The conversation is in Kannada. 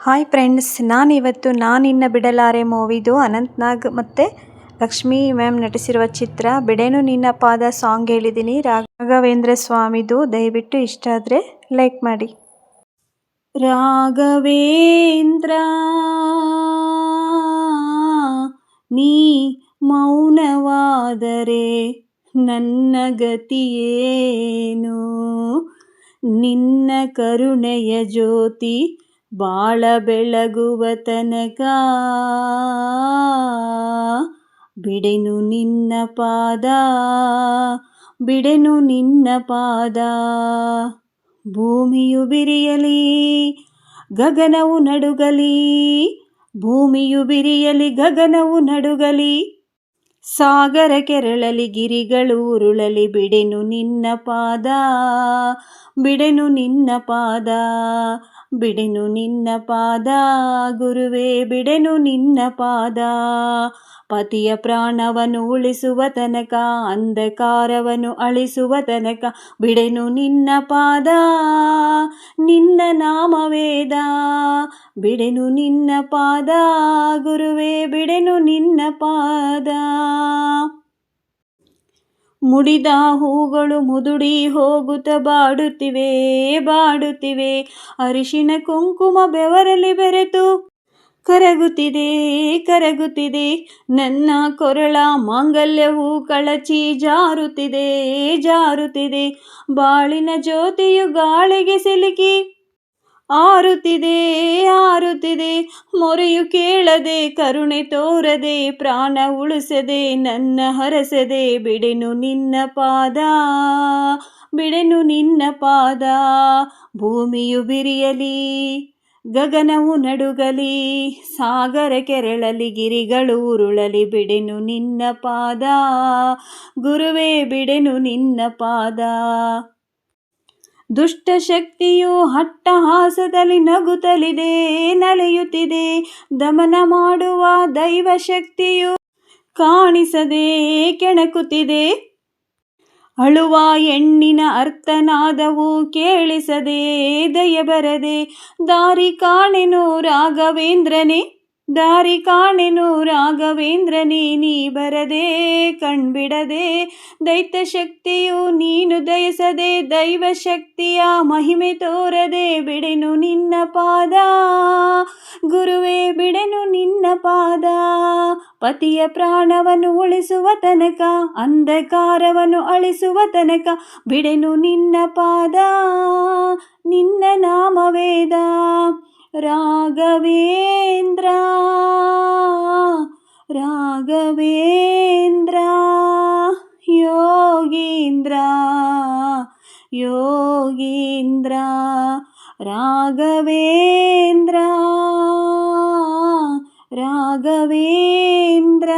ಹಾಯ್ ಫ್ರೆಂಡ್ಸ್, ನಾನಿವತ್ತು ನಾನಿನ್ನ ಬಿಡಲಾರೆ ಮೂವಿದು ಅನಂತ್ನಾಗ್ ಮತ್ತು ಲಕ್ಷ್ಮೀ ಮ್ಯಾಮ್ ನಟಿಸಿರುವ ಚಿತ್ರ ಬಿಡೆನು ನಿನ್ನ ಪಾದ ಸಾಂಗ್ ಹೇಳಿದ್ದೀನಿ. ರಾಘವೇಂದ್ರ ಸ್ವಾಮಿದು. ದಯವಿಟ್ಟು ಇಷ್ಟ ಆದರೆ ಲೈಕ್ ಮಾಡಿ. ರಾಘವೇಂದ್ರ ನೀ ಮೌನವಾದರೆ ನನ್ನ ಗತಿಯೇನು, ನಿನ್ನ ಕರುಣೆಯ ಜ್ಯೋತಿ ಬಾಳ ಬೆಳಗುವ ತನಕ ಬಿಡೆನು ನಿನ್ನ ಪಾದ, ಬಿಡೆನು ನಿನ್ನ ಪಾದ. ಭೂಮಿಯು ಬಿರಿಯಲಿ ಗಗನವು ನಡುಗಲಿ, ಭೂಮಿಯು ಬಿರಿಯಲಿ ಗಗನವು ನಡುಗಲಿ, ಸಾಗರ ಕೆರಳಲಿ ಗಿರಿಗಳು ಉರುಳಲಿ, ಬಿಡೆನು ನಿನ್ನ ಪಾದ, ಬಿಡೆನು ನಿನ್ನ ಪಾದ, ಬಿಡೆನು ನಿನ್ನ ಪಾದ. ಗುರುವೇ ಬಿಡೆನು ನಿನ್ನ ಪಾದ. ಪತಿಯ ಪ್ರಾಣವನ್ನು ಉಳಿಸುವ ತನಕ, ಅಂಧಕಾರವನ್ನು ಅಳಿಸುವ ತನಕ ಬಿಡೆನು ನಿನ್ನ ಪಾದ, ನಿನ್ನ ನಾಮವೇದ, ಬಿಡೆನು ನಿನ್ನ ಪಾದ. ಗುರುವೇ ಬಿಡೆನು ನಿನ್ನ ಪಾದ. ಮುಡಿದ ಹೂಗಳು ಮುದುಡಿ ಹೋಗುತ್ತ ಬಾಡುತ್ತಿವೆ, ಬಾಡುತ್ತಿವೆ, ಅರಿಶಿಣ ಕುಂಕುಮ ಬೆವರಲ್ಲಿ ಬೆರೆತು ಕರಗುತ್ತಿದೆ, ಕರಗುತ್ತಿದೆ. ನನ್ನ ಕೊರಳ ಮಾಂಗಲ್ಯವು ಕಳಚಿ ಜಾರುತ್ತಿದೆ, ಜಾರುತ್ತಿದೆ. ಬಾಳಿನ ಜ್ಯೋತಿಯು ಗಾಳಿಗೆ ಸಿಲುಕಿ ಆರುತ್ತಿದೆ, ಆರುತ್ತಿದೆ. ಮೊರೆಯು ಕೇಳದೆ ಕರುಣೆ ತೋರದೆ ಪ್ರಾಣ ಉಳಿಸದೆ ನನ್ನ ಹರಸದೆ ಬಿಡೆನು ನಿನ್ನ ಪಾದ, ಬಿಡೆನು ನಿನ್ನ ಪಾದ. ಭೂಮಿಯು ಬಿರಿಯಲಿ ಗಗನವು ನಡುಗಲಿ, ಸಾಗರ ಕೆರಳಲಿ ಗಿರಿಗಳು ಉರುಳಲಿ, ಬಿಡೆನು ನಿನ್ನ ಪಾದ. ಗುರುವೇ ಬಿಡೆನು ನಿನ್ನ ಪಾದ. ದುಷ್ಟಶಕ್ತಿಯು ಅಟ್ಟಹಾಸದಲ್ಲಿ ನಗುತ್ತಲಿದೆ, ನಲಿಯುತ್ತಿದೆ. ದಮನ ಮಾಡುವ ದೈವ ಶಕ್ತಿಯು ಕಾಣಿಸದೆ ಕೆಣಕುತ್ತಿದೆ. ಅಳುವ ಹೆಣ್ಣಿನ ಅರ್ಥನಾದವು ಕೇಳಿಸದೆ ದಯ ಬರದೆ, ದಾರಿ ಕಾಣೆನು ರಾಘವೇಂದ್ರನೇ, ದಾರಿ ಕಾಣೆನು ರಾಘವೇಂದ್ರನೇ. ನೀ ಬರದೆ ಕಣ್ಬಿಡದೆ ದೈತ್ಯ ಶಕ್ತಿಯು ನೀನು ದಯಿಸದೆ, ದೈವ ಶಕ್ತಿಯ ಮಹಿಮೆ ತೋರದೆ ಬಿಡೆನು ನಿನ್ನ ಪಾದ. ಗುರುವೇ ಬಿಡೆನು ನಿನ್ನ ಪಾದ. ಪತಿಯ ಪ್ರಾಣವನ್ನು ಉಳಿಸುವ ತನಕ, ಅಂಧಕಾರವನ್ನು ಅಳಿಸುವ ತನಕ ಬಿಡೆನು ನಿನ್ನ ಪಾದ, ನಿನ್ನ ನಾಮವೇದ. ರಾಘವೇಂದ್ರ, ರಾಘವೇಂದ್ರ, ಯೋಗೀಂದ್ರ, ಯೋಗೀಂದ್ರ. ರಾಘವೇಂದ್ರ, ರಾಘವೇಂದ್ರ.